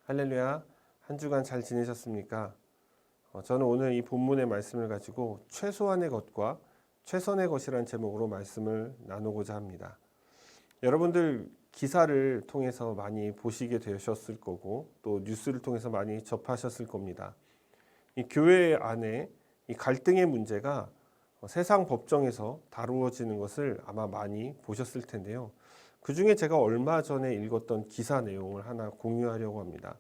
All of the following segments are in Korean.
할렐루야. 한 주간 잘 지내셨습니까? 저는 오늘 이 본문의 말씀을 가지고 최소한의 것과 최선의 것이라는 제목으로 말씀을 나누고자 합니다. 여러분들 기사를 통해서 많이 보시게 되셨을 거고 또 뉴스를 통해서 많이 접하셨을 겁니다. 이 교회 안에 이 갈등의 문제가 세상 법정에서 다루어지는 것을 아마 많이 보셨을 텐데요. 그 중에 제가 얼마 전에 읽었던 기사 내용을 하나 공유하려고 합니다.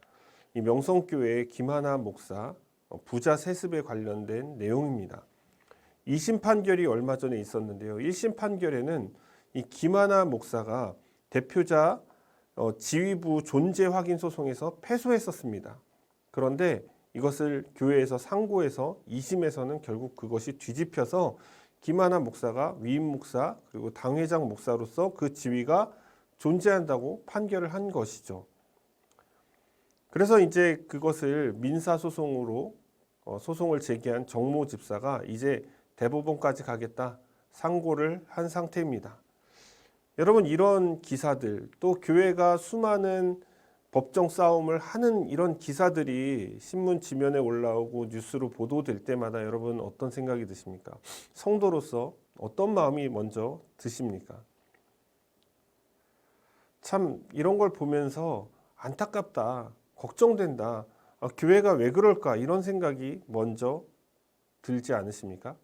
이 명성교회의 김하나 목사 부자 세습에 관련된 내용입니다. 2심 판결이 얼마 전에 있었는데요. 1심 판결에는 이 김하나 목사가 대표자 지위부 존재 확인 소송에서 패소했었습니다. 그런데 이것을 교회에서 상고해서 2심에서는 결국 그것이 뒤집혀서 김하나 목사가 위임 목사 그리고 당회장 목사로서 그 지위가 존재한다고 판결을 한 것이죠. 그래서 이제 그것을 민사소송으로 소송을 제기한 정모 집사가 이제 대법원까지 가겠다 상고를 한 상태입니다. 여러분 이런 기사들 또 교회가 수많은 법정 싸움을 하는 이런 기사들이 신문 지면에 올라오고 뉴스로 보도될 때마다 여러분 어떤 생각이 드십니까? 성도로서 어떤 마음이 먼저 드십니까? 참 이런 걸 보면서 안타깝다, 걱정된다, 교회가 왜 그럴까 이런 생각이 먼저 들지 않으십니까?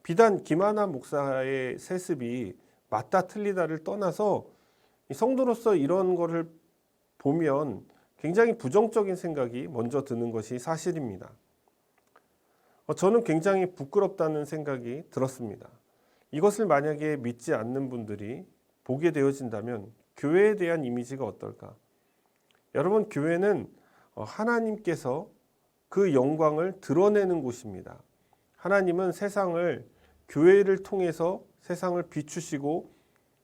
비단 김하나 목사의 세습이 맞다 틀리다를 떠나서 성도로서 이런 거를 보면 굉장히 부정적인 생각이 먼저 드는 것이 사실입니다. 저는 굉장히 부끄럽다는 생각이 들었습니다. 이것을 만약에 믿지 않는 분들이 보게 되어진다면 교회에 대한 이미지가 어떨까? 여러분 교회는 하나님께서 그 영광을 드러내는 곳입니다. 하나님은 세상을 교회를 통해서 세상을 비추시고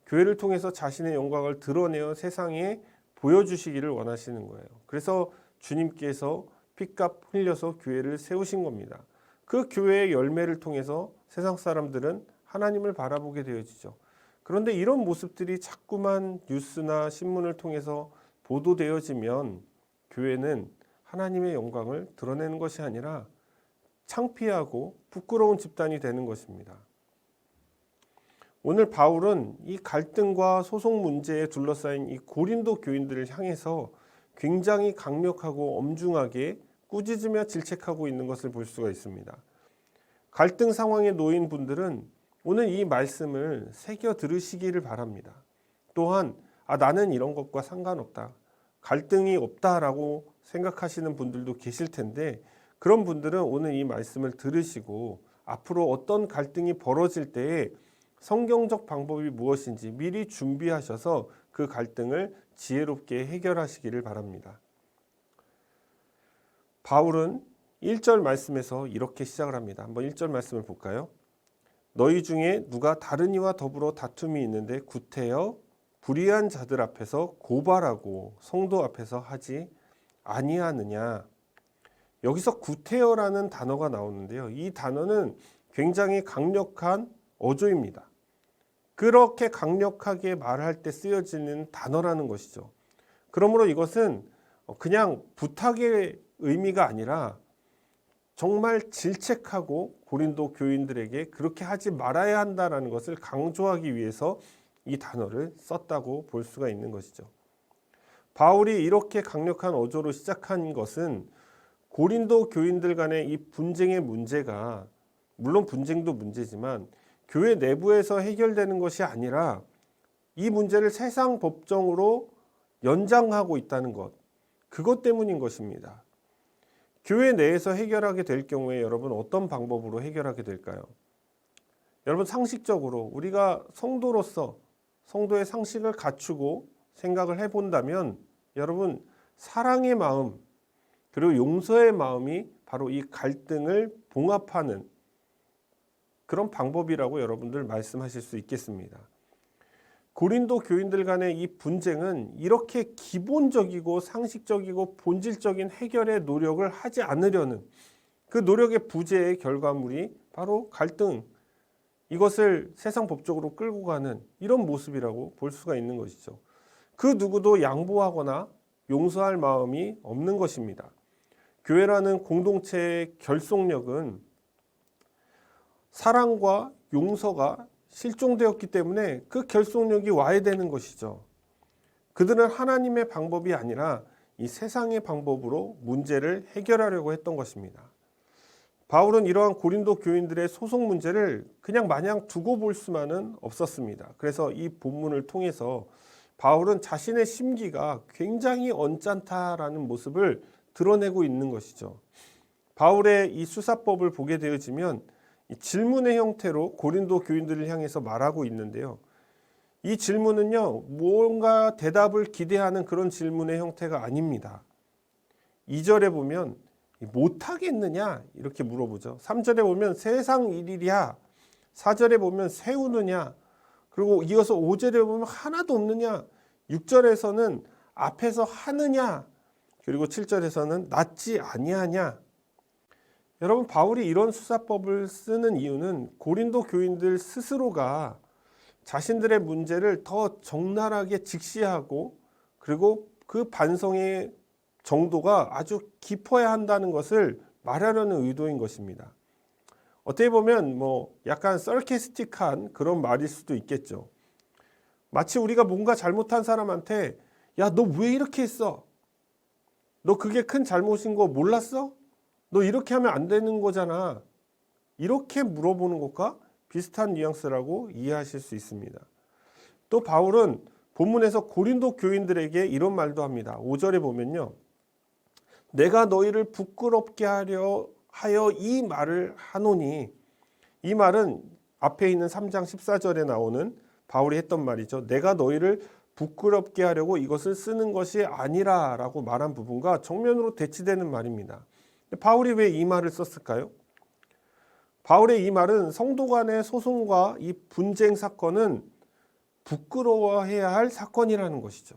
교회를 통해서 자신의 영광을 드러내어 세상에 보여주시기를 원하시는 거예요. 그래서 주님께서 피값 흘려서 교회를 세우신 겁니다. 그 교회의 열매를 통해서 세상 사람들은 하나님을 바라보게 되어지죠. 그런데 이런 모습들이 자꾸만 뉴스나 신문을 통해서 보도되어지면 교회는 하나님의 영광을 드러내는 것이 아니라 창피하고 부끄러운 집단이 되는 것입니다. 오늘 바울은 이 갈등과 소송 문제에 둘러싸인 이 고린도 교인들을 향해서 굉장히 강력하고 엄중하게 꾸짖으며 질책하고 있는 것을 볼 수가 있습니다. 갈등 상황에 놓인 분들은 오늘 이 말씀을 새겨 들으시기를 바랍니다. 또한 나는 이런 것과 상관없다. 갈등이 없다라고 생각하시는 분들도 계실 텐데 그런 분들은 오늘 이 말씀을 들으시고 앞으로 어떤 갈등이 벌어질 때에 성경적 방법이 무엇인지 미리 준비하셔서 그 갈등을 지혜롭게 해결하시기를 바랍니다. 바울은 1절 말씀에서 이렇게 시작을 합니다. 한번 1절 말씀을 볼까요? 너희 중에 누가 다른 이와 더불어 다툼이 있는데 구태여 불의한 자들 앞에서 고발하고 성도 앞에서 하지 아니하느냐. 여기서 구태여라는 단어가 나오는데요. 이 단어는 굉장히 강력한 어조입니다. 그렇게 강력하게 말할 때 쓰여지는 단어라는 것이죠. 그러므로 이것은 그냥 부탁의 의미가 아니라 정말 질책하고 고린도 교인들에게 그렇게 하지 말아야 한다는 것을 강조하기 위해서 이 단어를 썼다고 볼 수가 있는 것이죠. 바울이 이렇게 강력한 어조로 시작한 것은 고린도 교인들 간의 이 분쟁의 문제가 물론 분쟁도 문제지만 교회 내부에서 해결되는 것이 아니라 이 문제를 세상 법정으로 연장하고 있다는 것, 그것 때문인 것입니다. 교회 내에서 해결하게 될 경우에 여러분 어떤 방법으로 해결하게 될까요? 여러분 상식적으로 우리가 성도로서 성도의 상식을 갖추고 생각을 해본다면 여러분 사랑의 마음 그리고 용서의 마음이 바로 이 갈등을 봉합하는 그런 방법이라고 여러분들 말씀하실 수 있겠습니다. 고린도 교인들 간의 이 분쟁은 이렇게 기본적이고 상식적이고 본질적인 해결의 노력을 하지 않으려는 그 노력의 부재의 결과물이 바로 갈등, 이것을 세상 법적으로 끌고 가는 이런 모습이라고 볼 수가 있는 것이죠. 그 누구도 양보하거나 용서할 마음이 없는 것입니다. 교회라는 공동체의 결속력은 사랑과 용서가 실종되었기 때문에 그 결속력이 와야 되는 것이죠. 그들은 하나님의 방법이 아니라 이 세상의 방법으로 문제를 해결하려고 했던 것입니다. 바울은 이러한 고린도 교인들의 소송 문제를 그냥 마냥 두고 볼 수만은 없었습니다. 그래서 이 본문을 통해서 바울은 자신의 심기가 굉장히 언짢다라는 모습을 드러내고 있는 것이죠. 바울의 이 수사법을 보게 되어지면 이 질문의 형태로 고린도 교인들을 향해서 말하고 있는데요. 이 질문은요, 뭔가 대답을 기대하는 그런 질문의 형태가 아닙니다. 2절에 보면 못하겠느냐 이렇게 물어보죠. 3절에 보면 세상 일이랴, 4절에 보면 세우느냐, 그리고 이어서 5절에 보면 하나도 없느냐, 6절에서는 앞에서 하느냐, 그리고 7절에서는 낫지 아니하냐. 여러분, 바울이 이런 수사법을 쓰는 이유는 고린도 교인들 스스로가 자신들의 문제를 더 적나라하게 직시하고 그리고 그 반성의 정도가 아주 깊어야 한다는 것을 말하려는 의도인 것입니다. 어떻게 보면 약간 서케스틱한 그런 말일 수도 있겠죠. 마치 우리가 뭔가 잘못한 사람한테 야, 너 왜 이렇게 했어? 너 그게 큰 잘못인 거 몰랐어? 너 이렇게 하면 안 되는 거잖아. 이렇게 물어보는 것과 비슷한 뉘앙스라고 이해하실 수 있습니다. 또 바울은 본문에서 고린도 교인들에게 이런 말도 합니다. 5절에 보면요. 내가 너희를 부끄럽게 하여 이 말을 하노니, 이 말은 앞에 있는 3장 14절에 나오는 바울이 했던 말이죠. 내가 너희를 부끄럽게 하려고 이것을 쓰는 것이 아니라 라고 말한 부분과 정면으로 대치되는 말입니다. 바울이 왜 이 말을 썼을까요? 바울의 이 말은 성도 간의 소송과 이 분쟁 사건은 부끄러워해야 할 사건이라는 것이죠.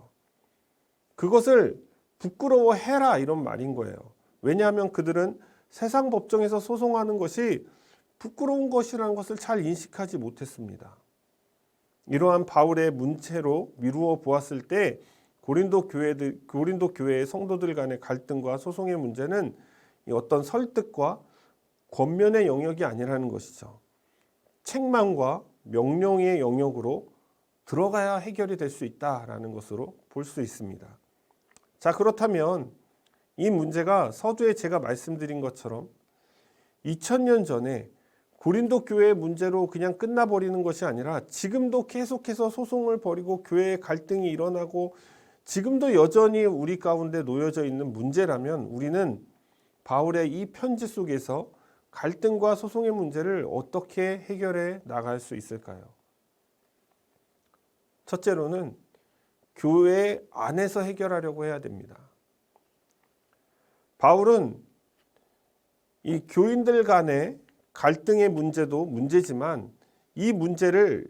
그것을 부끄러워해라 이런 말인 거예요. 왜냐하면 그들은 세상 법정에서 소송하는 것이 부끄러운 것이라는 것을 잘 인식하지 못했습니다. 이러한 바울의 문체로 미루어 보았을 때 고린도 교회의 성도들 간의 갈등과 소송의 문제는 어떤 설득과 권면의 영역이 아니라는 것이죠. 책망과 명령의 영역으로 들어가야 해결이 될 수 있다라는 것으로 볼 수 있습니다. 자, 그렇다면 이 문제가 서두에 제가 말씀드린 것처럼 2000년 전에 고린도 교회의 문제로 그냥 끝나버리는 것이 아니라 지금도 계속해서 소송을 벌이고 교회의 갈등이 일어나고 지금도 여전히 우리 가운데 놓여져 있는 문제라면 우리는 바울의 이 편지 속에서 갈등과 소송의 문제를 어떻게 해결해 나갈 수 있을까요? 첫째로는 교회 안에서 해결하려고 해야 됩니다. 바울은 이 교인들 간의 갈등의 문제도 문제지만 이 문제를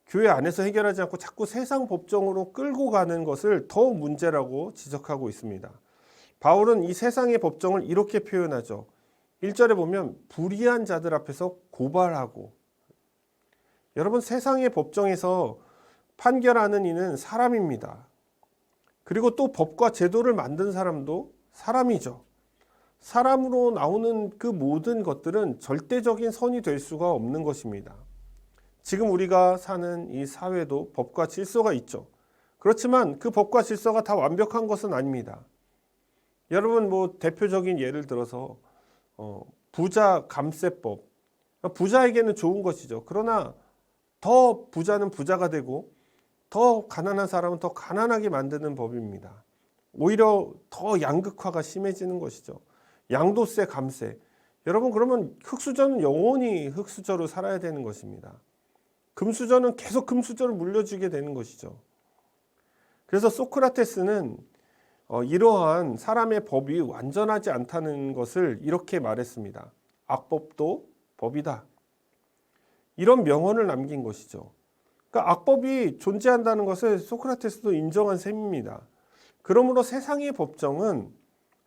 교회 안에서 해결하지 않고 자꾸 세상 법정으로 끌고 가는 것을 더 문제라고 지적하고 있습니다. 바울은 이 세상의 법정을 이렇게 표현하죠. 1절에 보면 불의한 자들 앞에서 고발하고, 여러분 세상의 법정에서 판결하는 이는 사람입니다. 그리고 또 법과 제도를 만든 사람도 사람이죠. 사람으로 나오는 그 모든 것들은 절대적인 선이 될 수가 없는 것입니다. 지금 우리가 사는 이 사회도 법과 질서가 있죠. 그렇지만 그 법과 질서가 다 완벽한 것은 아닙니다. 여러분 대표적인 예를 들어서 부자 감세법, 부자에게는 좋은 것이죠. 그러나 더 부자는 부자가 되고 더 가난한 사람은 더 가난하게 만드는 법입니다. 오히려 더 양극화가 심해지는 것이죠. 양도세, 감세. 여러분 그러면 흙수저는 영원히 흙수저로 살아야 되는 것입니다. 금수저는 계속 금수저를 물려주게 되는 것이죠. 그래서 소크라테스는 이러한 사람의 법이 완전하지 않다는 것을 이렇게 말했습니다. 악법도 법이다. 이런 명언을 남긴 것이죠. 그러니까 악법이 존재한다는 것을 소크라테스도 인정한 셈입니다. 그러므로 세상의 법정은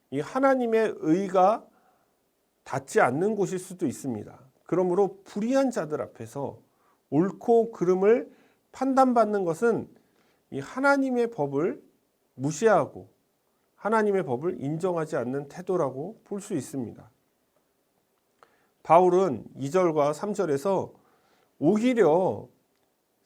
이 하나님의 의가 닿지 않는 곳일 수도 있습니다. 그러므로 불의한 자들 앞에서 옳고 그름을 판단받는 것은 이 하나님의 법을 무시하고 하나님의 법을 인정하지 않는 태도라고 볼 수 있습니다. 바울은 2절과 3절에서 오히려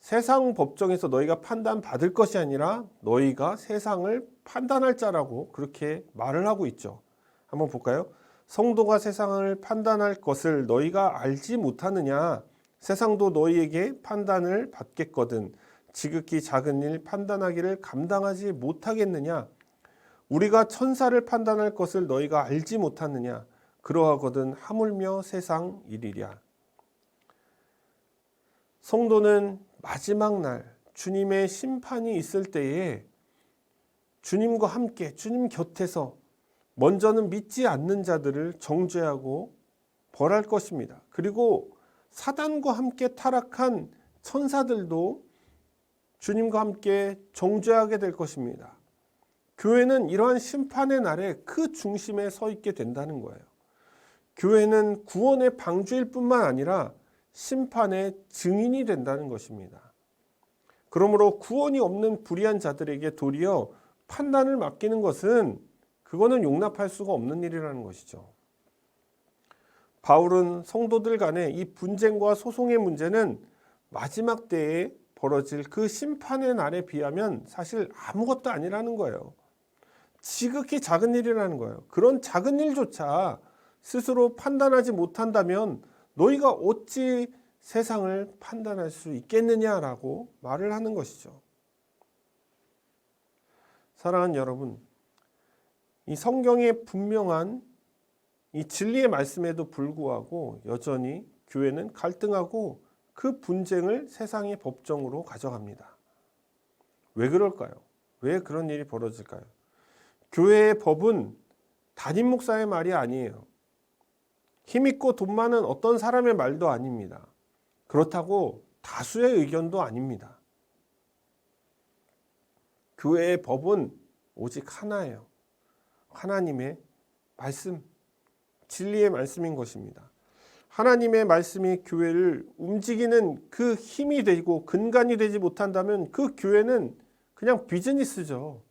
세상 법정에서 너희가 판단받을 것이 아니라 너희가 세상을 판단할 자라고 그렇게 말을 하고 있죠. 한번 볼까요? 성도가 세상을 판단할 것을 너희가 알지 못하느냐? 세상도 너희에게 판단을 받겠거든. 지극히 작은 일 판단하기를 감당하지 못하겠느냐? 우리가 천사를 판단할 것을 너희가 알지 못하느냐? 그러하거든 하물며 세상 일이랴. 성도는 마지막 날 주님의 심판이 있을 때에 주님과 함께 주님 곁에서 먼저는 믿지 않는 자들을 정죄하고 벌할 것입니다. 그리고 사단과 함께 타락한 천사들도 주님과 함께 정죄하게 될 것입니다. 교회는 이러한 심판의 날에 그 중심에 서 있게 된다는 거예요. 교회는 구원의 방주일 뿐만 아니라 심판의 증인이 된다는 것입니다. 그러므로 구원이 없는 불의한 자들에게 도리어 판단을 맡기는 것은 그거는 용납할 수가 없는 일이라는 것이죠. 바울은 성도들 간의 이 분쟁과 소송의 문제는 마지막 때에 벌어질 그 심판의 날에 비하면 사실 아무것도 아니라는 거예요. 지극히 작은 일이라는 거예요. 그런 작은 일조차 스스로 판단하지 못한다면 너희가 어찌 세상을 판단할 수 있겠느냐라고 말을 하는 것이죠. 사랑하는 여러분, 이 성경의 분명한 이 진리의 말씀에도 불구하고 여전히 교회는 갈등하고 그 분쟁을 세상의 법정으로 가져갑니다. 왜 그럴까요? 왜 그런 일이 벌어질까요? 교회의 법은 담임 목사의 말이 아니에요. 힘있고 돈 많은 어떤 사람의 말도 아닙니다. 그렇다고 다수의 의견도 아닙니다. 교회의 법은 오직 하나예요. 하나님의 말씀, 진리의 말씀인 것입니다. 하나님의 말씀이 교회를 움직이는 그 힘이 되고 근간이 되지 못한다면 그 교회는 그냥 비즈니스죠.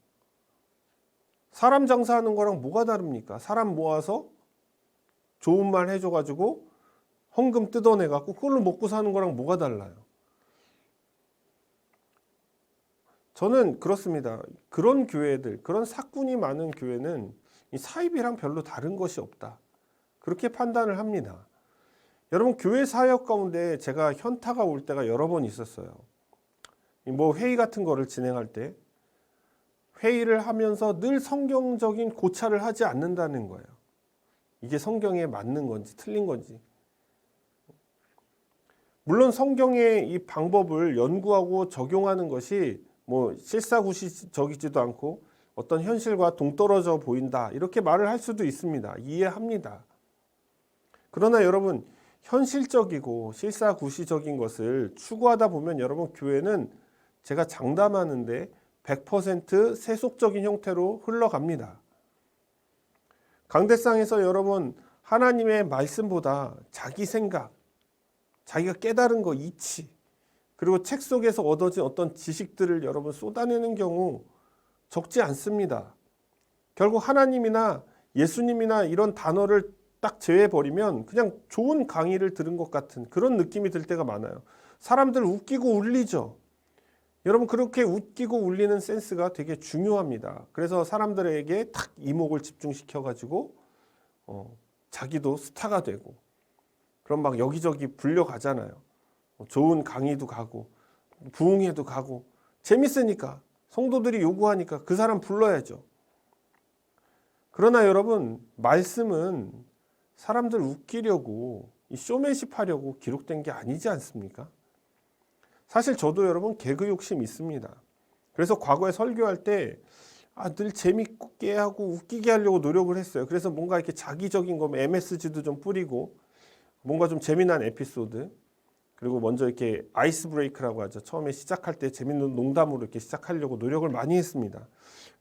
사람 장사하는 거랑 뭐가 다릅니까? 사람 모아서 좋은 말 해줘가지고 헌금 뜯어내갖고 그걸로 먹고 사는 거랑 뭐가 달라요? 저는 그렇습니다. 그런 교회들, 그런 사꾼이 많은 교회는 이 사입이랑 별로 다른 것이 없다. 그렇게 판단을 합니다. 여러분, 교회 사역 가운데 제가 현타가 올 때가 여러 번 있었어요. 뭐 회의 같은 거를 진행할 때 회의를 하면서 늘 성경적인 고찰을 하지 않는다는 거예요. 이게 성경에 맞는 건지 틀린 건지. 물론 성경의 이 방법을 연구하고 적용하는 것이 뭐 실사구시적이지도 않고 어떤 현실과 동떨어져 보인다 이렇게 말을 할 수도 있습니다. 이해합니다. 그러나 여러분, 현실적이고 실사구시적인 것을 추구하다 보면 여러분, 교회는 제가 장담하는데 100% 세속적인 형태로 흘러갑니다. 강대상에서 여러분, 하나님의 말씀보다 자기 생각, 자기가 깨달은 거 이치, 그리고 책 속에서 얻어진 어떤 지식들을 여러분 쏟아내는 경우 적지 않습니다. 결국 하나님이나 예수님이나 이런 단어를 딱 제외해버리면 그냥 좋은 강의를 들은 것 같은 그런 느낌이 들 때가 많아요. 사람들 웃기고 울리죠. 여러분, 그렇게 웃기고 울리는 센스가 되게 중요합니다. 그래서 사람들에게 탁 이목을 집중시켜가지고 자기도 스타가 되고 그럼 막 여기저기 불려가잖아요. 좋은 강의도 가고 부흥회도 가고 재밌으니까 성도들이 요구하니까 그 사람 불러야죠. 그러나 여러분, 말씀은 사람들 웃기려고 쇼맨십 하려고 기록된 게 아니지 않습니까? 사실 저도 여러분 개그 욕심 있습니다. 그래서 과거에 설교할 때 늘 재밌게 하고 웃기게 하려고 노력을 했어요. 그래서 뭔가 이렇게 자기적인 거 MSG도 좀 뿌리고 뭔가 좀 재미난 에피소드, 그리고 먼저 이렇게 아이스 브레이크라고 하죠. 처음에 시작할 때 재밌는 농담으로 이렇게 시작하려고 노력을 많이 했습니다.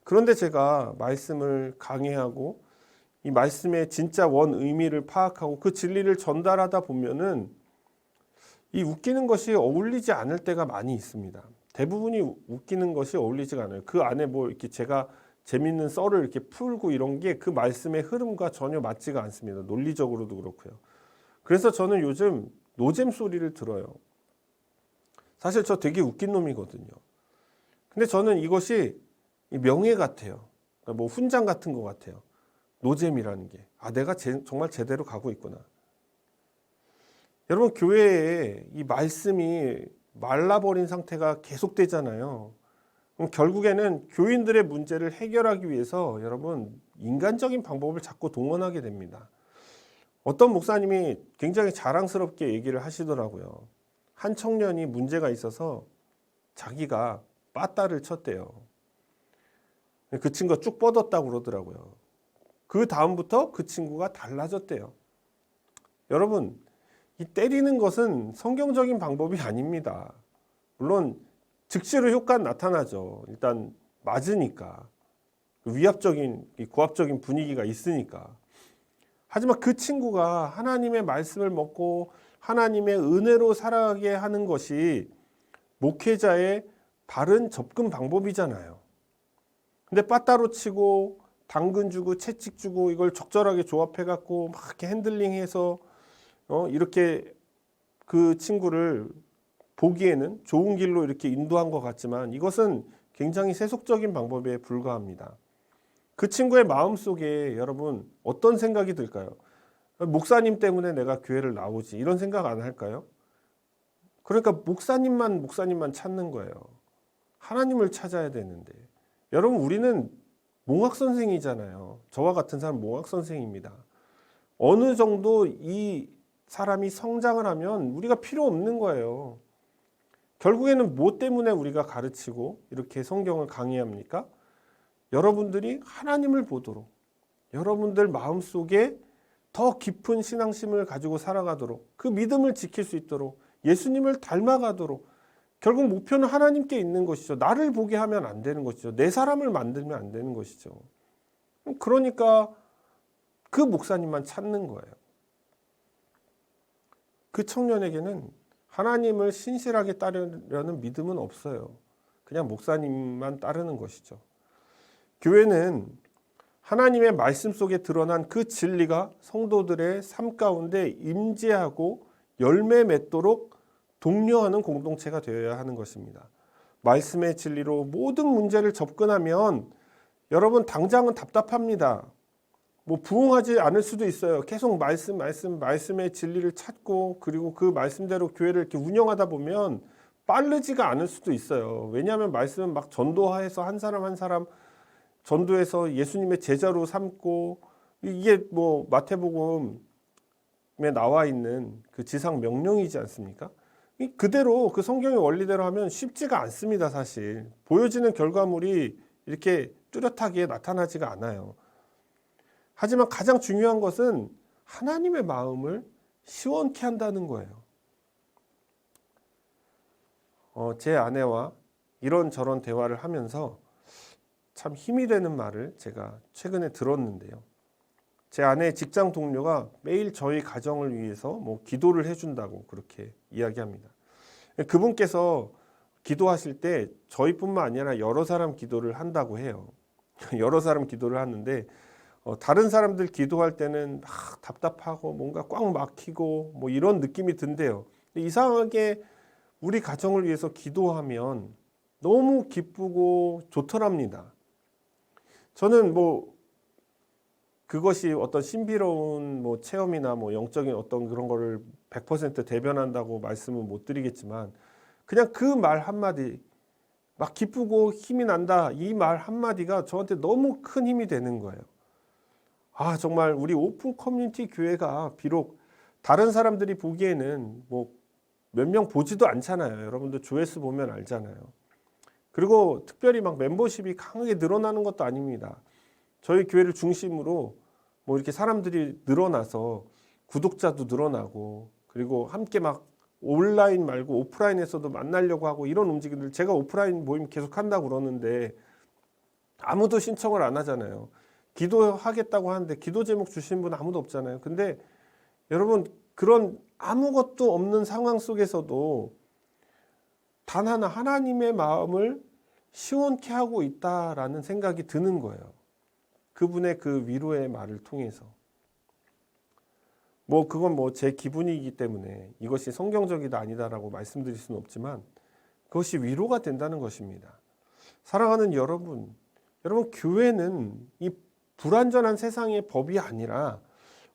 그런데 제가 말씀을 강해하고 이 말씀의 진짜 원 의미를 파악하고 그 진리를 전달하다 보면은 이 웃기는 것이 어울리지 않을 때가 많이 있습니다. 대부분이 웃기는 것이 어울리지가 않아요. 그 안에 뭐 이렇게 제가 재밌는 썰을 이렇게 풀고 이런 게 그 말씀의 흐름과 전혀 맞지가 않습니다. 논리적으로도 그렇고요. 그래서 저는 요즘 노잼 소리를 들어요. 사실 저 되게 웃긴 놈이거든요. 근데 저는 이것이 명예 같아요. 그러니까 뭐 훈장 같은 것 같아요. 노잼이라는 게. 아, 내가 정말 제대로 가고 있구나. 여러분, 교회에 이 말씀이 말라버린 상태가 계속되잖아요. 그럼 결국에는 교인들의 문제를 해결하기 위해서 여러분, 인간적인 방법을 자꾸 동원하게 됩니다. 어떤 목사님이 굉장히 자랑스럽게 얘기를 하시더라고요. 한 청년이 문제가 있어서 자기가 빠따를 쳤대요. 그 친구가 쭉 뻗었다고 그러더라고요. 그 다음부터 그 친구가 달라졌대요. 여러분, 이 때리는 것은 성경적인 방법이 아닙니다. 물론 즉시로 효과는 나타나죠. 일단 맞으니까. 위압적인, 고압적인 분위기가 있으니까. 하지만 그 친구가 하나님의 말씀을 먹고 하나님의 은혜로 살아가게 하는 것이 목회자의 바른 접근 방법이잖아요. 근데 빠따로 치고 당근 주고 채찍 주고 이걸 적절하게 조합해 갖고 막 이렇게 핸들링해서 이렇게 그 친구를 보기에는 좋은 길로 이렇게 인도한 것 같지만 이것은 굉장히 세속적인 방법에 불과합니다. 그 친구의 마음속에 여러분 어떤 생각이 들까요? 목사님 때문에 내가 교회를 나오지 이런 생각 안 할까요? 그러니까 목사님만 찾는 거예요. 하나님을 찾아야 되는데. 여러분 우리는 몽학 선생이잖아요. 저와 같은 사람 몽학 선생입니다. 어느 정도 이 사람이 성장을 하면 우리가 필요 없는 거예요. 결국에는 뭐 때문에 우리가 가르치고 이렇게 성경을 강의합니까? 여러분들이 하나님을 보도록, 여러분들 마음속에 더 깊은 신앙심을 가지고 살아가도록, 그 믿음을 지킬 수 있도록, 예수님을 닮아가도록, 결국 목표는 하나님께 있는 것이죠. 나를 보게 하면 안 되는 것이죠. 내 사람을 만들면 안 되는 것이죠. 그러니까 그 목사님만 찾는 거예요. 그 청년에게는 하나님을 신실하게 따르려는 믿음은 없어요. 그냥 목사님만 따르는 것이죠. 교회는 하나님의 말씀 속에 드러난 그 진리가 성도들의 삶 가운데 임재하고 열매 맺도록 독려하는 공동체가 되어야 하는 것입니다. 말씀의 진리로 모든 문제를 접근하면 여러분 당장은 답답합니다. 뭐 부응하지 않을 수도 있어요. 계속 말씀의 진리를 찾고 그리고 그 말씀대로 교회를 이렇게 운영하다 보면 빠르지가 않을 수도 있어요. 왜냐하면 말씀은 막 전도해서 한 사람 한 사람 전도해서 예수님의 제자로 삼고 이게 뭐 마태복음에 나와 있는 그 지상 명령이지 않습니까? 그대로 그 성경의 원리대로 하면 쉽지가 않습니다. 사실 보여지는 결과물이 이렇게 뚜렷하게 나타나지가 않아요. 하지만 가장 중요한 것은 하나님의 마음을 시원케 한다는 거예요. 제 아내와 이런저런 대화를 하면서 참 힘이 되는 말을 제가 최근에 들었는데요. 제 아내의 직장 동료가 매일 저희 가정을 위해서 뭐 기도를 해준다고 그렇게 이야기합니다. 그분께서 기도하실 때 저희뿐만 아니라 여러 사람 기도를 한다고 해요. 여러 사람 기도를 하는데 다른 사람들 기도할 때는 막 답답하고 뭔가 꽉 막히고 뭐 이런 느낌이 든대요. 이상하게 우리 가정을 위해서 기도하면 너무 기쁘고 좋더랍니다. 저는 뭐 그것이 어떤 신비로운 뭐 체험이나 뭐 영적인 어떤 그런 거를 100% 대변한다고 말씀은 못 드리겠지만 그냥 그 말 한마디 막 기쁘고 힘이 난다 이 말 한마디가 저한테 너무 큰 힘이 되는 거예요. 아 정말 우리 오픈 커뮤니티 교회가 비록 다른 사람들이 보기에는 뭐 몇 명 보지도 않잖아요. 여러분들 조회수 보면 알잖아요. 그리고 특별히 막 멤버십이 강하게 늘어나는 것도 아닙니다. 저희 교회를 중심으로 뭐 이렇게 사람들이 늘어나서 구독자도 늘어나고 그리고 함께 막 온라인 말고 오프라인에서도 만나려고 하고 이런 움직임들 제가 오프라인 모임 계속 한다고 그러는데 아무도 신청을 안 하잖아요. 기도하겠다고 하는데 기도 제목 주신 분 아무도 없잖아요. 근데 여러분 그런 아무것도 없는 상황 속에서도 단 하나 하나님의 마음을 시원케 하고 있다라는 생각이 드는 거예요. 그분의 그 위로의 말을 통해서. 그건 제 기분이기 때문에 이것이 성경적이다 아니다라고 말씀드릴 수는 없지만 그것이 위로가 된다는 것입니다. 사랑하는 여러분, 교회는 이 불완전한 세상의 법이 아니라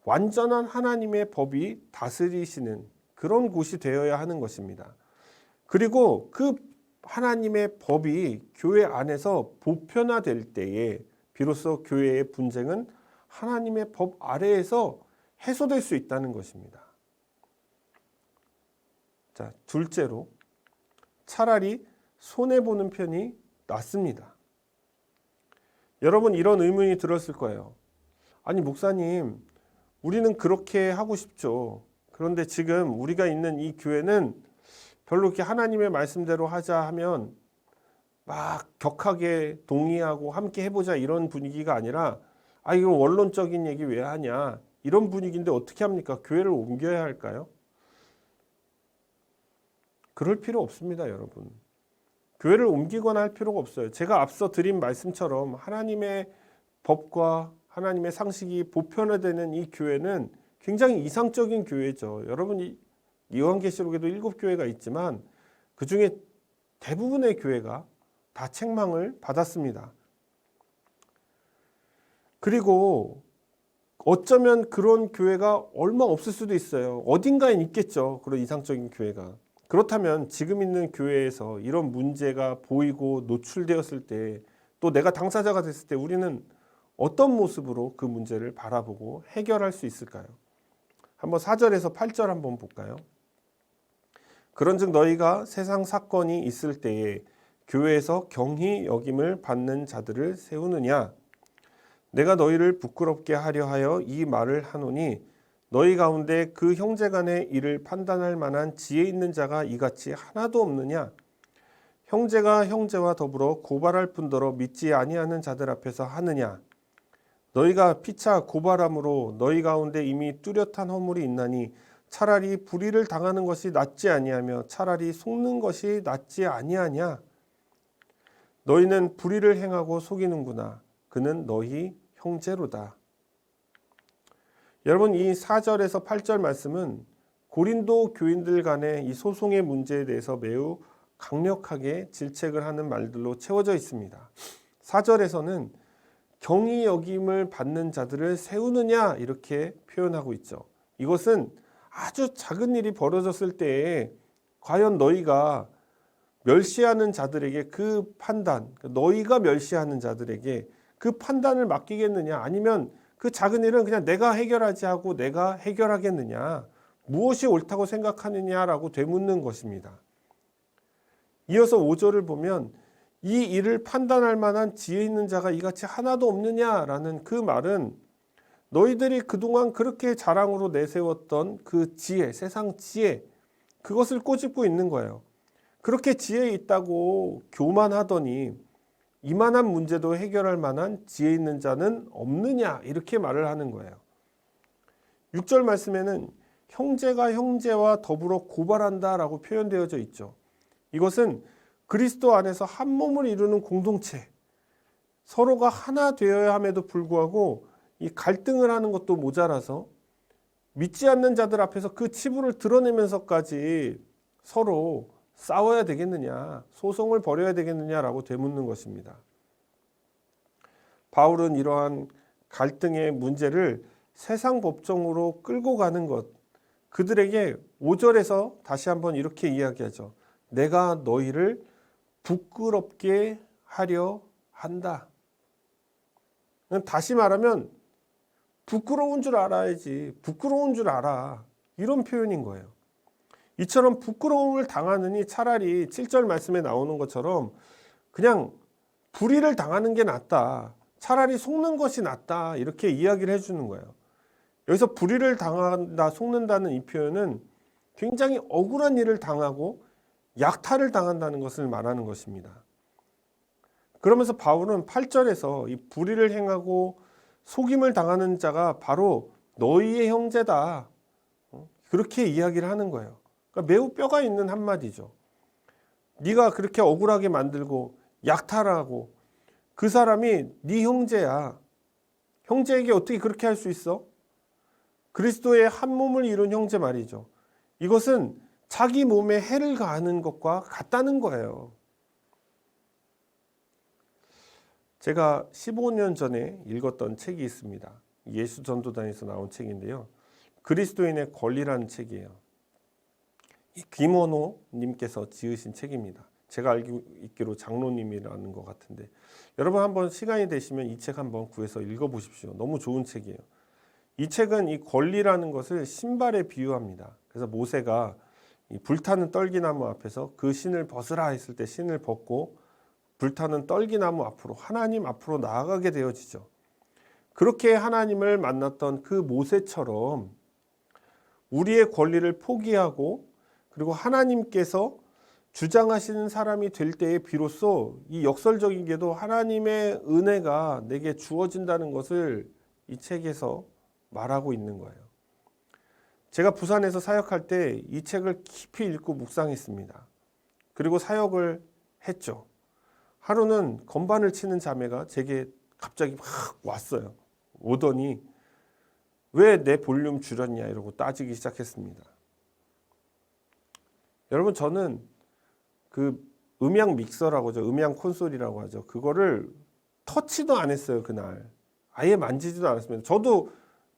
완전한 하나님의 법이 다스리시는 그런 곳이 되어야 하는 것입니다. 그리고 그 하나님의 법이 교회 안에서 보편화될 때에 비로소 교회의 분쟁은 하나님의 법 아래에서 해소될 수 있다는 것입니다. 자, 둘째로 차라리 손해보는 편이 낫습니다. 여러분 이런 의문이 들었을 거예요. 아니 목사님, 우리는 그렇게 하고 싶죠. 그런데 지금 우리가 있는 이 교회는 별로 이렇게 하나님의 말씀대로 하자 하면 막 격하게 동의하고 함께 해보자 이런 분위기가 아니라 이거 원론적인 얘기 왜 하냐 이런 분위기인데 어떻게 합니까? 교회를 옮겨야 할까요? 그럴 필요 없습니다, 여러분. 교회를 옮기거나 할 필요가 없어요. 제가 앞서 드린 말씀처럼 하나님의 법과 하나님의 상식이 보편화되는 이 교회는 굉장히 이상적인 교회죠. 여러분 요한계시록에도 7교회가 있지만 그 중에 대부분의 교회가 다 책망을 받았습니다. 그리고 어쩌면 그런 교회가 얼마 없을 수도 있어요. 어딘가엔 있겠죠. 그런 이상적인 교회가. 그렇다면 지금 있는 교회에서 이런 문제가 보이고 노출되었을 때 또 내가 당사자가 됐을 때 우리는 어떤 모습으로 그 문제를 바라보고 해결할 수 있을까요? 한번 4절에서 8절 한번 볼까요? 그런즉 너희가 세상 사건이 있을 때에 교회에서 경히 여김을 받는 자들을 세우느냐? 내가 너희를 부끄럽게 하려 하여 이 말을 하노니 너희 가운데 그 형제간의 일을 판단할 만한 지혜 있는 자가 이같이 하나도 없느냐? 형제가 형제와 더불어 고발할 뿐더러 믿지 아니하는 자들 앞에서 하느냐? 너희가 피차 고발함으로 너희 가운데 이미 뚜렷한 허물이 있나니 차라리 불의를 당하는 것이 낫지 아니하며 차라리 속는 것이 낫지 아니하냐? 너희는 불의를 행하고 속이는구나. 그는 너희 형제로다. 여러분 이 4절에서 8절 말씀은 고린도 교인들 간의 이 소송의 문제에 대해서 매우 강력하게 질책을 하는 말들로 채워져 있습니다. 4절에서는 경히 여김을 받는 자들을 세우느냐 이렇게 표현하고 있죠. 이것은 아주 작은 일이 벌어졌을 때에 과연 너희가 멸시하는 자들에게 그 판단, 너희가 멸시하는 자들에게 그 판단을 맡기겠느냐 아니면 그 작은 일은 그냥 내가 해결하지 하고 내가 해결하겠느냐 무엇이 옳다고 생각하느냐라고 되묻는 것입니다. 이어서 5절을 보면 이 일을 판단할 만한 지혜 있는 자가 이같이 하나도 없느냐라는 그 말은 너희들이 그동안 그렇게 자랑으로 내세웠던 그 지혜, 세상 지혜 그것을 꼬집고 있는 거예요. 그렇게 지혜 있다고 교만하더니 이만한 문제도 해결할 만한 지혜 있는 자는 없느냐 이렇게 말을 하는 거예요. 6절 말씀에는 형제가 형제와 더불어 고발한다라고 표현되어져 있죠. 이것은 그리스도 안에서 한 몸을 이루는 공동체, 서로가 하나 되어야 함에도 불구하고 이 갈등을 하는 것도 모자라서 믿지 않는 자들 앞에서 그 치부를 드러내면서까지 서로 싸워야 되겠느냐, 소송을 벌여야 되겠느냐라고 되묻는 것입니다. 바울은 이러한 갈등의 문제를 세상 법정으로 끌고 가는 것, 그들에게 5절에서 다시 한번 이렇게 이야기하죠. 내가 너희를 부끄럽게 하려 한다. 다시 말하면 부끄러운 줄 알아야지. 부끄러운 줄 알아. 이런 표현인 거예요. 이처럼 부끄러움을 당하느니 차라리 7절 말씀에 나오는 것처럼 그냥 불의를 당하는 게 낫다. 차라리 속는 것이 낫다. 이렇게 이야기를 해주는 거예요. 여기서 불의를 당한다, 속는다는 이 표현은 굉장히 억울한 일을 당하고 약탈을 당한다는 것을 말하는 것입니다. 그러면서 바울은 8절에서 이 불의를 행하고 속임을 당하는 자가 바로 너희의 형제다. 그렇게 이야기를 하는 거예요. 그러니까 매우 뼈가 있는 한마디죠. 네가 그렇게 억울하게 만들고 약탈하고 그 사람이 네 형제야. 형제에게 어떻게 그렇게 할 수 있어? 그리스도의 한 몸을 이룬 형제 말이죠. 이것은 자기 몸에 해를 가하는 것과 같다는 거예요. 제가 15년 전에 읽었던 책이 있습니다. 예수 전도단에서 나온 책인데요. 그리스도인의 권리라는 책이에요. 김원호 님께서 지으신 책입니다. 제가 알고 있기로 장로님이라는 것 같은데 여러분 한번 시간이 되시면 이 책 한번 구해서 읽어보십시오. 너무 좋은 책이에요. 이 책은 이 권리라는 것을 신발에 비유합니다. 그래서 모세가 이 불타는 떨기나무 앞에서 그 신을 벗으라 했을 때 신을 벗고 불타는 떨기나무 앞으로 하나님 앞으로 나아가게 되어지죠. 그렇게 하나님을 만났던 그 모세처럼 우리의 권리를 포기하고 그리고 하나님께서 주장하시는 사람이 될 때에 비로소 이 역설적이게도 하나님의 은혜가 내게 주어진다는 것을 이 책에서 말하고 있는 거예요. 제가 부산에서 사역할 때 이 책을 깊이 읽고 묵상했습니다. 그리고 사역을 했죠. 하루는 건반을 치는 자매가 제게 갑자기 막 왔어요. 오더니 왜 내 볼륨 줄였냐 이러고 따지기 시작했습니다. 여러분 저는 그 음향 믹서라고 하죠. 음향 콘솔이라고 하죠. 그거를 터치도 안 했어요. 그날. 아예 만지지도 않았습니다. 저도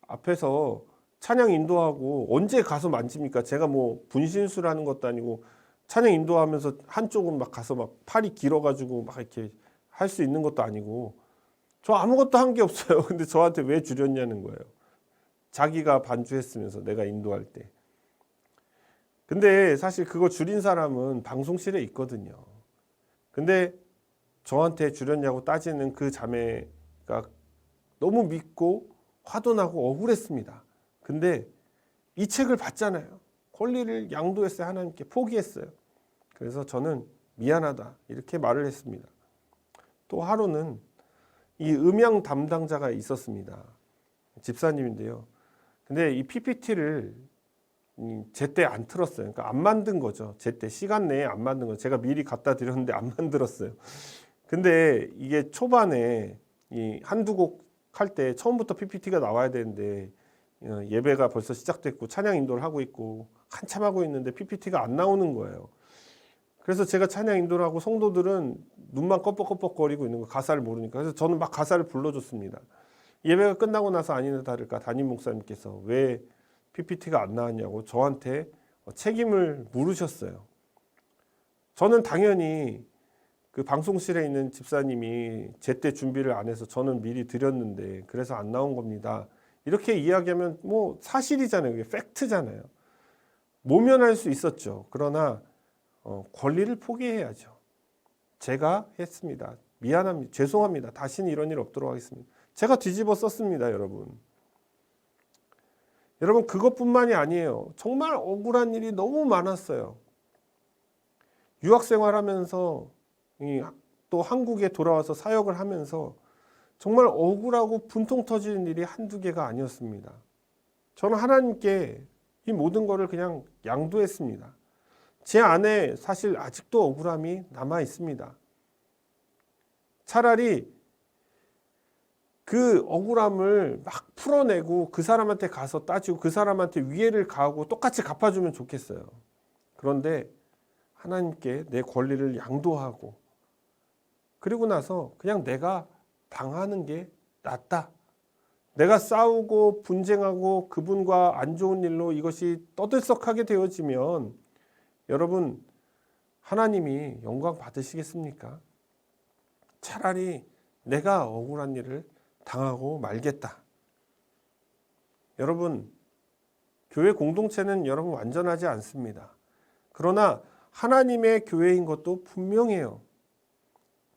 앞에서 찬양 인도하고 언제 가서 만집니까? 제가 뭐 분신술하는 것도 아니고 찬양 인도하면서 한쪽은 막 가서 막 팔이 길어가지고 막 이렇게 할 수 있는 것도 아니고 저 아무것도 한 게 없어요. 근데 저한테 왜 줄였냐는 거예요. 자기가 반주했으면서 내가 인도할 때. 근데 사실 그거 줄인 사람은 방송실에 있거든요. 근데 저한테 줄였냐고 따지는 그 자매가 너무 믿고 화도 나고 억울했습니다. 근데 이 책을 봤잖아요. 권리를 양도했어요. 하나님께 포기했어요. 그래서 저는 미안하다 이렇게 말을 했습니다. 또 하루는 이 음향 담당자가 있었습니다. 집사님인데요. 근데 이 PPT를 제때 안 틀었어요. 그러니까 안 만든 거죠. 제때 시간 내에 안 만든 거죠. 제가 미리 갖다 드렸는데 안 만들었어요. 근데 이게 초반에 이 한두 곡 할 때 처음부터 PPT가 나와야 되는데 예배가 벌써 시작됐고 찬양 인도를 하고 있고 한참 하고 있는데 PPT가 안 나오는 거예요. 그래서 제가 찬양 인도를 하고 성도들은 눈만 껌뻑껌뻑거리고 있는 거 가사를 모르니까. 그래서 저는 막 가사를 불러줬습니다. 예배가 끝나고 나서 아니나 다를까 담임 목사님께서 왜 PPT가 안 나왔냐고 저한테 책임을 물으셨어요. 저는 당연히 그 방송실에 있는 집사님이 제때 준비를 안 해서 저는 미리 드렸는데 그래서 안 나온 겁니다. 이렇게 이야기하면 뭐 사실이잖아요. 이게 팩트잖아요. 모면할 수 있었죠. 그러나 권리를 포기해야죠. 제가 했습니다. 미안합니다. 죄송합니다. 다시는 이런 일 없도록 하겠습니다. 제가 뒤집어 썼습니다, 여러분. 여러분 그것뿐만이 아니에요. 정말 억울한 일이 너무 많았어요. 유학생활하면서 또 한국에 돌아와서 사역을 하면서 정말 억울하고 분통 터지는 일이 한두 개가 아니었습니다. 저는 하나님께 이 모든 것을 그냥 양도했습니다. 제 안에 사실 아직도 억울함이 남아 있습니다. 차라리 그 억울함을 막 풀어내고 그 사람한테 가서 따지고 그 사람한테 위해를 가하고 똑같이 갚아주면 좋겠어요. 그런데 하나님께 내 권리를 양도하고 그리고 나서 그냥 내가 당하는 게 낫다. 내가 싸우고 분쟁하고 그분과 안 좋은 일로 이것이 떠들썩하게 되어지면 여러분 하나님이 영광 받으시겠습니까? 차라리 내가 억울한 일을 당하고 말겠다. 여러분 교회 공동체는 여러분 완전하지 않습니다. 그러나 하나님의 교회인 것도 분명해요.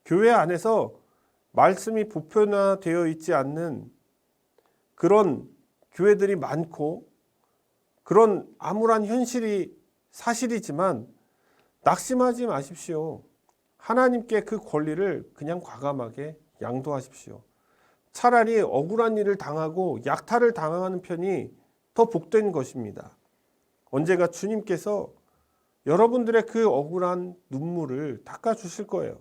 교회 안에서 말씀이 보편화되어 있지 않는 그런 교회들이 많고 그런 암울한 현실이 사실이지만 낙심하지 마십시오. 하나님께 그 권리를 그냥 과감하게 양도하십시오. 차라리 억울한 일을 당하고 약탈을 당하는 편이 더 복된 것입니다. 언제가 주님께서 여러분들의 그 억울한 눈물을 닦아주실 거예요.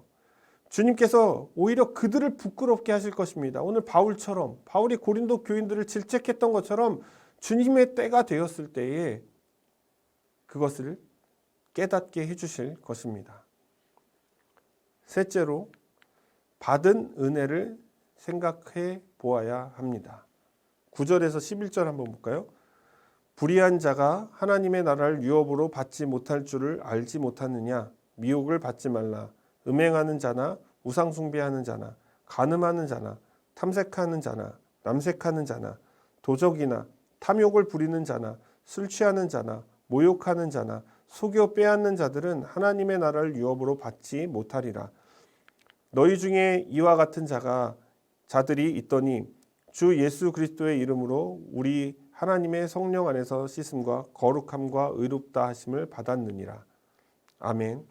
주님께서 오히려 그들을 부끄럽게 하실 것입니다. 오늘 바울이 고린도 교인들을 질책했던 것처럼 주님의 때가 되었을 때에 그것을 깨닫게 해주실 것입니다. 셋째로, 받은 은혜를 생각해 보아야 합니다. 9절에서 11절 한번 볼까요? 불의한 자가 하나님의 나라를 유업으로 받지 못할 줄을 알지 못하느냐? 미혹을 받지 말라. 음행하는 자나 우상 숭배하는 자나 간음하는 자나 탐색하는 자나 남색하는 자나 도적이나 탐욕을 부리는 자나 술 취하는 자나 모욕하는 자나 속여 빼앗는 자들은 하나님의 나라를 유업으로 받지 못하리라. 너희 중에 이와 같은 자들이 있더니 주 예수 그리스도의 이름으로 우리 하나님의 성령 안에서 씻음과 거룩함과 의롭다 하심을 받았느니라. 아멘.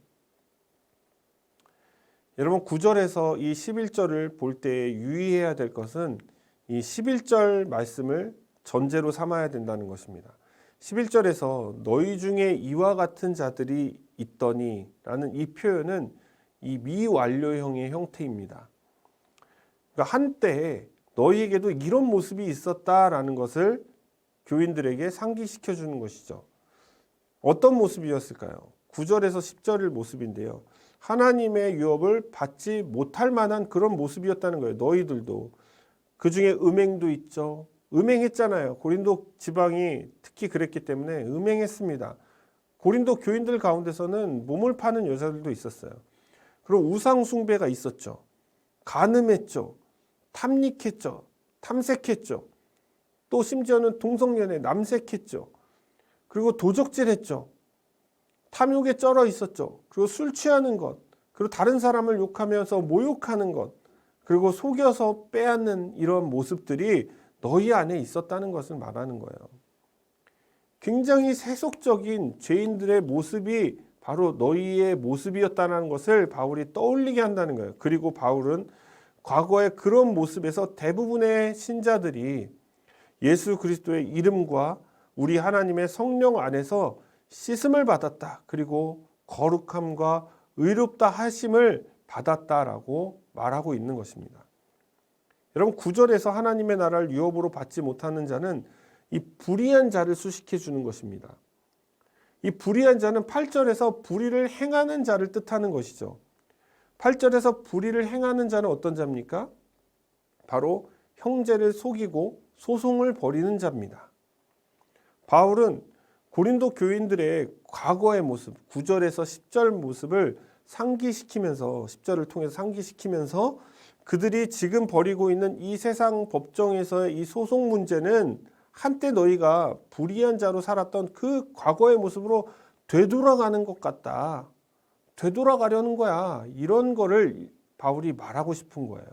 여러분, 9절에서 이 11절을 볼 때 유의해야 될 것은 이 11절 말씀을 전제로 삼아야 된다는 것입니다. 11절에서 너희 중에 이와 같은 자들이 있더니 라는 이 표현은 이 미완료형의 형태입니다. 그러니까 한때 너희에게도 이런 모습이 있었다라는 것을 교인들에게 상기시켜 주는 것이죠. 어떤 모습이었을까요? 9절에서 10절의 모습인데요. 하나님의 유업을 받지 못할 만한 그런 모습이었다는 거예요. 너희들도. 그 중에 음행도 있죠. 음행했잖아요. 고린도 지방이 특히 그랬기 때문에 음행했습니다. 고린도 교인들 가운데서는 몸을 파는 여자들도 있었어요. 그리고 우상 숭배가 있었죠. 간음했죠. 탐닉했죠. 탐색했죠. 또 심지어는 동성연애 남색했죠. 그리고 도적질했죠. 탐욕에 쩔어 있었죠. 그리고 술 취하는 것, 그리고 다른 사람을 욕하면서 모욕하는 것, 그리고 속여서 빼앗는 이런 모습들이 너희 안에 있었다는 것을 말하는 거예요. 굉장히 세속적인 죄인들의 모습이 바로 너희의 모습이었다는 것을 바울이 떠올리게 한다는 거예요. 그리고 바울은 과거의 그런 모습에서 대부분의 신자들이 예수 그리스도의 이름과 우리 하나님의 성령 안에서 씻음을 받았다. 그리고 거룩함과 의롭다 하심을 받았다라고 말하고 있는 것입니다. 여러분, 9절에서 하나님의 나라를 유업으로 받지 못하는 자는 이 불의한 자를 수식해 주는 것입니다. 이 불의한 자는 8절에서 불의를 행하는 자를 뜻하는 것이죠. 8절에서 불의를 행하는 자는 어떤 자입니까? 바로 형제를 속이고 소송을 벌이는 자입니다. 바울은 고린도 교인들의 과거의 모습, 9절에서 10절 모습을 상기시키면서 10절을 통해서 상기시키면서 그들이 지금 벌이고 있는 이 세상 법정에서의 이 소송 문제는 한때 너희가 불의한 자로 살았던 그 과거의 모습으로 되돌아가는 것 같다. 되돌아가려는 거야. 이런 거를 바울이 말하고 싶은 거예요.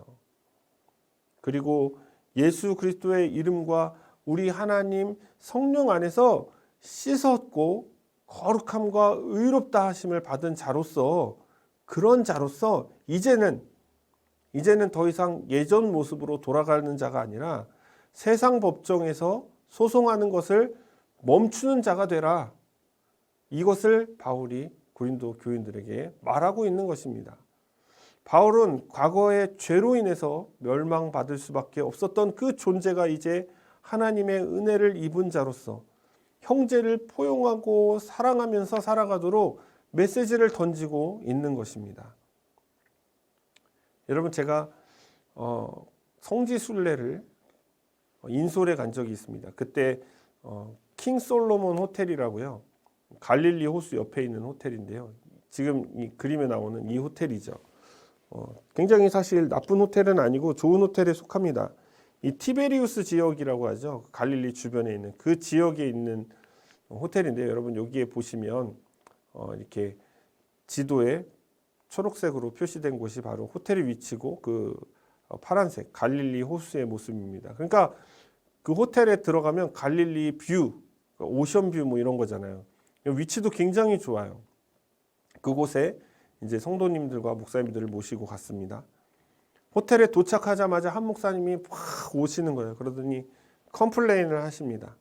그리고 예수 그리스도의 이름과 우리 하나님 성령 안에서 씻었고 거룩함과 의롭다 하심을 받은 자로서, 그런 자로서 이제는 더 이상 예전 모습으로 돌아가는 자가 아니라 세상 법정에서 소송하는 것을 멈추는 자가 되라. 이것을 바울이 고린도 교인들에게 말하고 있는 것입니다. 바울은 과거의 죄로 인해서 멸망받을 수밖에 없었던 그 존재가 이제 하나님의 은혜를 입은 자로서 형제를 포용하고 사랑하면서 살아가도록 메시지를 던지고 있는 것입니다. 여러분, 제가 성지순례를 인솔에 간 적이 있습니다. 그때 킹 솔로몬 호텔이라고요. 갈릴리 호수 옆에 있는 호텔인데요. 지금 이 그림에 나오는 이 호텔이죠. 굉장히 사실 나쁜 호텔은 아니고 좋은 호텔에 속합니다. 이 티베리우스 지역이라고 하죠. 갈릴리 주변에 있는 그 지역에 있는 호텔인데요. 여러분, 여기에 보시면 이렇게 지도에 초록색으로 표시된 곳이 바로 호텔의 위치고 그 파란색 갈릴리 호수의 모습입니다. 그러니까 그 호텔에 들어가면 갈릴리 뷰, 오션 뷰 뭐 이런 거잖아요. 위치도 굉장히 좋아요. 그곳에 이제 성도님들과 목사님들을 모시고 갔습니다. 호텔에 도착하자마자 한 목사님이 확 오시는 거예요. 그러더니 컴플레인을 하십니다.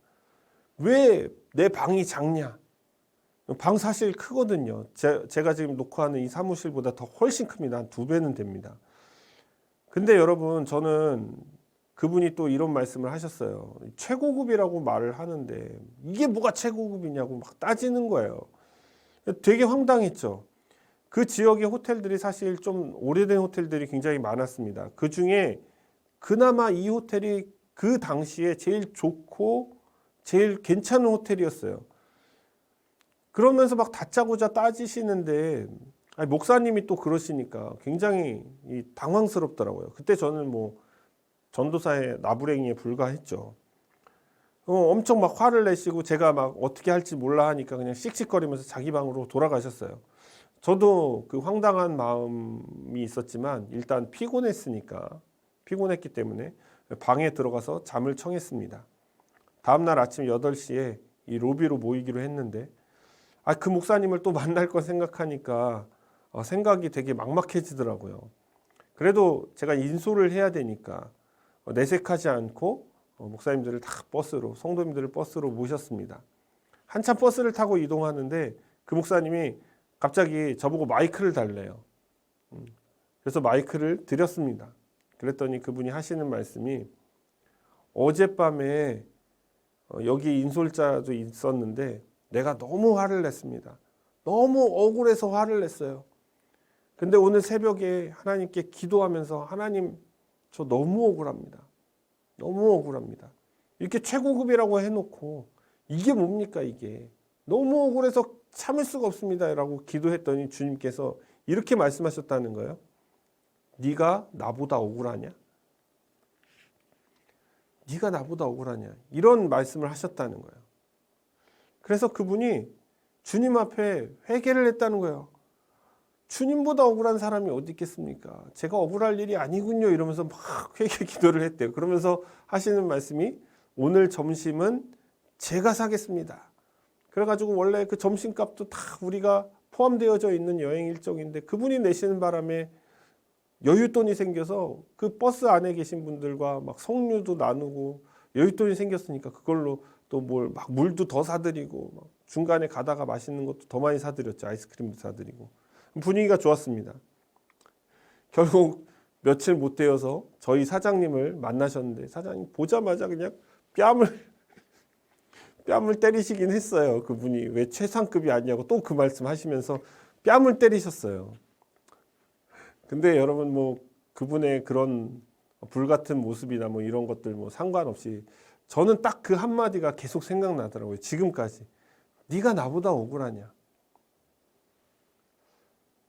왜 내 방이 작냐? 방 사실 크거든요. 제가 지금 녹화하는 이 사무실보다 더 훨씬 큽니다. 한 2배는 됩니다. 근데 여러분, 저는 그분이 또 이런 말씀을 하셨어요. 최고급이라고 말을 하는데 이게 뭐가 최고급이냐고 막 따지는 거예요. 되게 황당했죠. 그 지역의 호텔들이 사실 좀 오래된 호텔들이 굉장히 많았습니다. 그 중에 그나마 이 호텔이 그 당시에 제일 좋고 제일 괜찮은 호텔이었어요. 그러면서 막 다짜고짜 따지시는데 목사님이 또 그러시니까 굉장히 당황스럽더라고요. 그때 저는 뭐 전도사의 나부랭이에 불과했죠. 엄청 막 화를 내시고 제가 막 어떻게 할지 몰라 하니까 그냥 씩씩거리면서 자기 방으로 돌아가셨어요. 저도 그 황당한 마음이 있었지만 일단 피곤했기 때문에 방에 들어가서 잠을 청했습니다. 다음날 아침 8시에 이 로비로 모이기로 했는데 그 목사님을 또 만날 거 생각하니까 생각이 되게 막막해지더라고요. 그래도 제가 인솔을 해야 되니까 내색하지 않고 목사님들을 다 성도님들을 버스로 모셨습니다. 한참 버스를 타고 이동하는데 그 목사님이 갑자기 저보고 마이크를 달래요. 그래서 마이크를 드렸습니다. 그랬더니 그분이 하시는 말씀이 어젯밤에 여기 인솔자도 있었는데 내가 너무 화를 냈습니다. 너무 억울해서 화를 냈어요. 근데 오늘 새벽에 하나님께 기도하면서 하나님 저 너무 억울합니다. 너무 억울합니다. 이렇게 최고급이라고 해놓고 이게 뭡니까 이게. 너무 억울해서 참을 수가 없습니다 라고 기도했더니 주님께서 이렇게 말씀하셨다는 거예요. 네가 나보다 억울하냐? 네가 나보다 억울하냐? 이런 말씀을 하셨다는 거예요. 그래서 그분이 주님 앞에 회개를 했다는 거예요. 주님보다 억울한 사람이 어디 있겠습니까? 제가 억울할 일이 아니군요 이러면서 막 회개 기도를 했대요. 그러면서 하시는 말씀이 오늘 점심은 제가 사겠습니다. 그래가지고 원래 그 점심값도 다 우리가 포함되어져 있는 여행 일정인데 그분이 내시는 바람에 여윳돈이 생겨서 그 버스 안에 계신 분들과 막 석류도 나누고 여윳돈이 생겼으니까 그걸로 또 막 물도 더 사드리고 막 중간에 가다가 맛있는 것도 더 많이 사드렸죠. 아이스크림도 사드리고 분위기가 좋았습니다. 결국 며칠 못 되어서 저희 사장님을 만나셨는데 사장님 보자마자 그냥 뺨을 때리시긴 했어요. 그분이 왜 최상급이 아니냐고 또 그 말씀 하시면서 뺨을 때리셨어요. 근데 여러분 뭐 그분의 그런 불같은 모습이나 뭐 이런 것들 뭐 상관없이 저는 딱 그 한마디가 계속 생각나더라고요. 지금까지. 네가 나보다 억울하냐.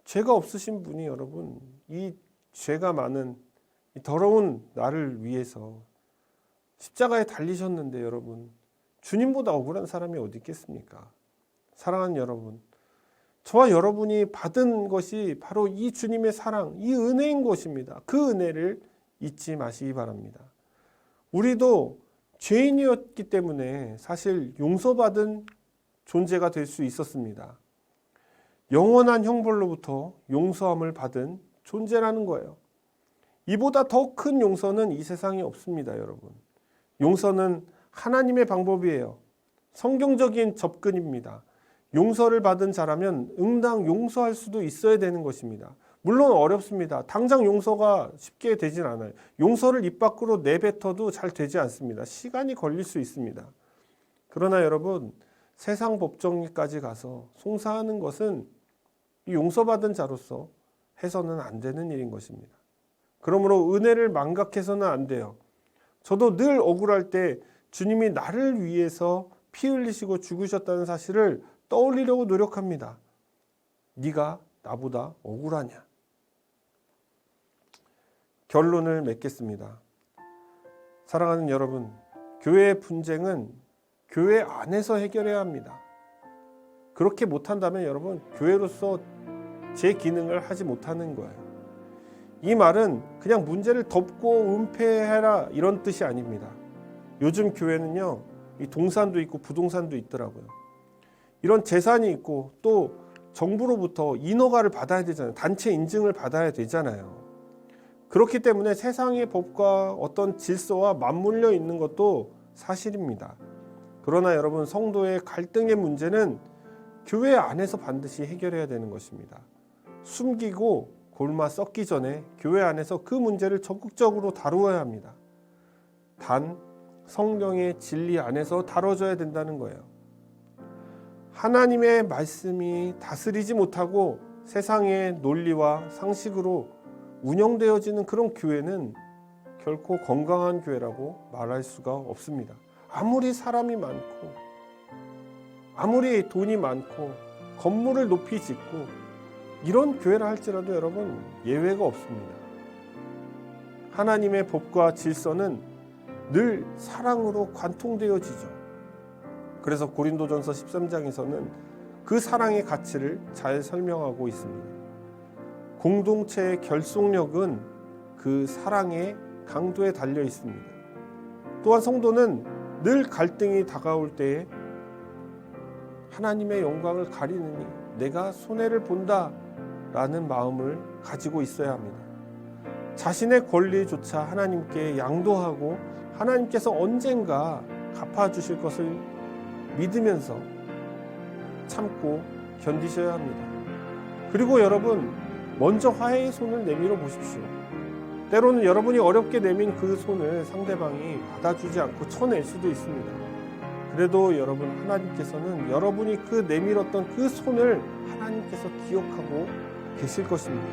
죄가 없으신 분이 여러분 이 죄가 많은 이 더러운 나를 위해서 십자가에 달리셨는데 여러분 주님보다 억울한 사람이 어디 있겠습니까? 사랑하는 여러분, 저와 여러분이 받은 것이 바로 이 주님의 사랑, 이 은혜인 것입니다. 그 은혜를 잊지 마시기 바랍니다. 우리도 죄인이었기 때문에 사실 용서받은 존재가 될 수 있었습니다. 영원한 형벌로부터 용서함을 받은 존재라는 거예요. 이보다 더 큰 용서는 이 세상에 없습니다, 여러분. 용서는 하나님의 방법이에요. 성경적인 접근입니다. 용서를 받은 자라면 응당 용서할 수도 있어야 되는 것입니다. 물론 어렵습니다. 당장 용서가 쉽게 되진 않아요. 용서를 입 밖으로 내뱉어도 잘 되지 않습니다. 시간이 걸릴 수 있습니다. 그러나 여러분, 세상 법정까지 가서 송사하는 것은 이 용서받은 자로서 해서는 안 되는 일인 것입니다. 그러므로 은혜를 망각해서는 안 돼요. 저도 늘 억울할 때 주님이 나를 위해서 피 흘리시고 죽으셨다는 사실을 떠올리려고 노력합니다. 네가 나보다 억울하냐? 결론을 맺겠습니다. 사랑하는 여러분, 교회의 분쟁은 교회 안에서 해결해야 합니다. 그렇게 못한다면 여러분, 교회로서 제 기능을 하지 못하는 거예요. 이 말은 그냥 문제를 덮고 은폐해라 이런 뜻이 아닙니다. 요즘 교회는요, 이 동산도 있고 부동산도 있더라고요. 이런 재산이 있고 또 정부로부터 인허가를 받아야 되잖아요. 단체 인증을 받아야 되잖아요. 그렇기 때문에 세상의 법과 어떤 질서와 맞물려 있는 것도 사실입니다. 그러나 여러분, 성도의 갈등의 문제는 교회 안에서 반드시 해결해야 되는 것입니다. 숨기고 골마 썩기 전에 교회 안에서 그 문제를 적극적으로 다루어야 합니다. 단 성령의 진리 안에서 다뤄져야 된다는 거예요. 하나님의 말씀이 다스리지 못하고 세상의 논리와 상식으로 운영되어지는 그런 교회는 결코 건강한 교회라고 말할 수가 없습니다. 아무리 사람이 많고 아무리 돈이 많고 건물을 높이 짓고 이런 교회라 할지라도 여러분 예외가 없습니다. 하나님의 법과 질서는 늘 사랑으로 관통되어지죠. 그래서 고린도전서 13장에서는 그 사랑의 가치를 잘 설명하고 있습니다. 공동체의 결속력은 그 사랑의 강도에 달려 있습니다. 또한 성도는 늘 갈등이 다가올 때에 하나님의 영광을 가리느니 내가 손해를 본다 라는 마음을 가지고 있어야 합니다. 자신의 권리조차 하나님께 양도하고 하나님께서 언젠가 갚아주실 것을 믿으면서 참고 견디셔야 합니다. 그리고 여러분 먼저 화해의 손을 내밀어 보십시오. 때로는 여러분이 어렵게 내민 그 손을 상대방이 받아주지 않고 쳐낼 수도 있습니다. 그래도 여러분 하나님께서는 여러분이 그 내밀었던 그 손을 하나님께서 기억하고 계실 것입니다.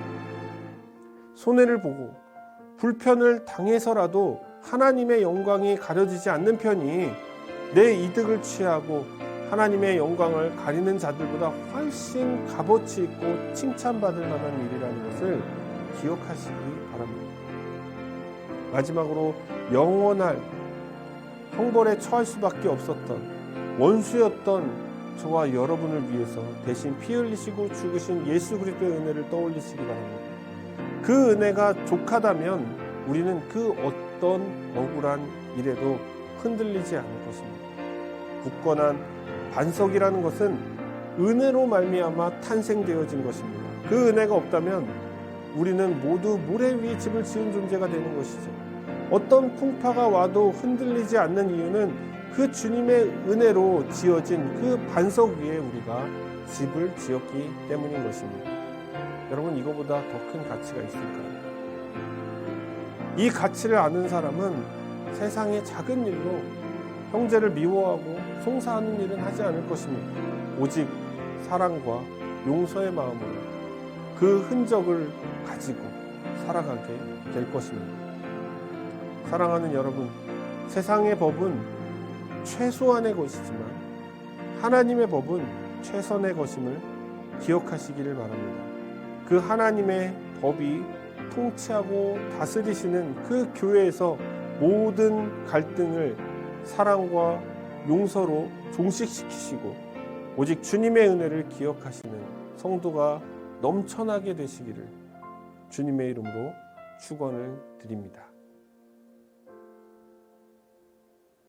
손해를 보고 불편을 당해서라도 하나님의 영광이 가려지지 않는 편이 내 이득을 취하고 하나님의 영광을 가리는 자들보다 훨씬 값어치 있고 칭찬받을 만한 일이라는 것을 기억하시기 바랍니다. 마지막으로 영원할 형벌에 처할 수밖에 없었던 원수였던 저와 여러분을 위해서 대신 피 흘리시고 죽으신 예수 그리스도의 은혜를 떠올리시기 바랍니다. 그 은혜가 족하다면 우리는 그 어떤 억울한 일에도 흔들리지 않을 것입니다. 굳건한 반석이라는 것은 은혜로 말미암아 탄생되어진 것입니다. 그 은혜가 없다면 우리는 모두 모래 위에 집을 지은 존재가 되는 것이죠. 어떤 풍파가 와도 흔들리지 않는 이유는 그 주님의 은혜로 지어진 그 반석 위에 우리가 집을 지었기 때문인 것입니다. 여러분 이거보다 더 큰 가치가 있을까요? 이 가치를 아는 사람은 세상의 작은 일로 형제를 미워하고 송사하는 일은 하지 않을 것입니다. 오직 사랑과 용서의 마음으로 그 흔적을 가지고 살아가게 될 것입니다. 사랑하는 여러분, 세상의 법은 최소한의 것이지만 하나님의 법은 최선의 것임을 기억하시기를 바랍니다. 그 하나님의 법이 통치하고 다스리시는 그 교회에서 모든 갈등을 사랑과 용서로 종식시키시고 오직 주님의 은혜를 기억하시는 성도가 넘쳐나게 되시기를 주님의 이름으로 축원을 드립니다.